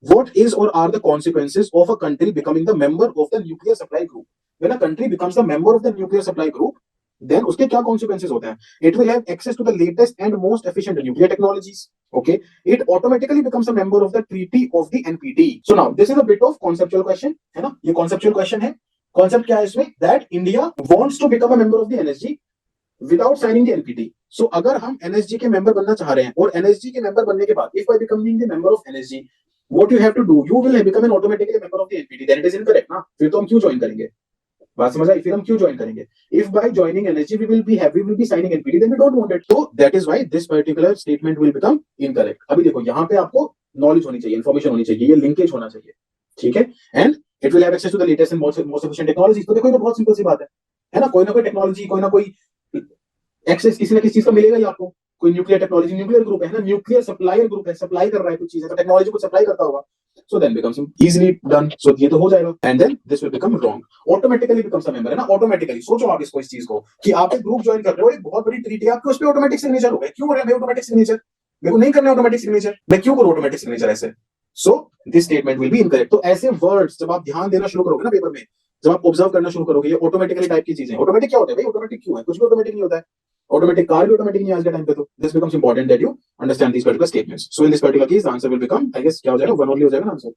What is or are the consequences of a country becoming the member of the nuclear supply group? When a country becomes the member of the nuclear supply group, then उसके क्या consequences होते हैं? It will have access to the latest and most efficient nuclear technologies. Okay, it automatically becomes a member of the treaty of the NPT. So now this is a bit of conceptual question, है ना? ये conceptual question है. Concept क्या है इसमें? That India wants to become a member of the NSG without signing the NPT. So अगर हम NSG के member बनना चाह रहे हैं और NSG के member बनने के बाद, if by becoming the member of NSG, what you have to do, you will become an automatically member of the NPT. Then it is incorrect ना? फिर तो हम क्यों join करेंगे? बात समझ आई? फिर हम क्यों ज्वाइन करेंगे? If by joining NSG we will be signing NPT, then we don't want it. So that is why this particular statement will become incorrect. अभी देखो यहाँ पे आपको नॉलेज होनी चाहिए, इन्फॉर्मेशन होनी चाहिए, ये लिंकेज होना चाहिए, ठीक है? And it will have access to the latest and most efficient technology. तो देखो ये तो बहुत सिंपल सी बात है ना? कोई ना कोई टेक्नोलॉजी, कोई ना कोई एक्सेस किसी ना किसी चीज का मिलेगा ही आपको. कोई न्यूक्लियर टेक्नोलॉजी, न्यूक्लियर ग्रुप है ना, न्यूक्लियर सप्लायर ग्रुप है, सप्लाई कर रहा है कुछ चीजें, तो टेक्नोलॉजी को सप्लाई करता होगा. So then becomes easily done. So ये तो हो जाएगा. And then this will become wrong. Automatically becomes a member, है ना? Automatically. सोचो आप इस चीज को कि आप एक ग्रुप ज्वाइन कर रहे हो, एक बहुत बड़ी ट्रीटी है आपके, उस पे ऑटोमेटिक सिग्नेचर हो गए. क्यों हो रहा है ऑटोमेटिक सिग्नेचर? मेरे को नहीं करना ऑटोमेटिक सिग्नेचर, मैं क्यों करूं ऑटोमेटिक सिग्नेचर ऐसे? So this statement will be incorrect. तो ऐसे वर्ड्स जब आप ध्यान देना शुरू करोगे ना पेपर में, जब आप ऑब्जर्व करना शुरू करोगे, ये ऑटोमेटिकली टाइप की चीजें. ऑटोमेटिक क्या होता है भाई? ऑटोमेटिक क्यों है? कुछ भी ऑटोमेटिक नहीं होता है. Automatic car भी automatic नहीं है आज के टाइम पे. तो this becomes important that you understand these particular statements. So in this particular case, the answer will become, I guess क्या हो जाएगा? 1 only हो जाएगा ना आंसर.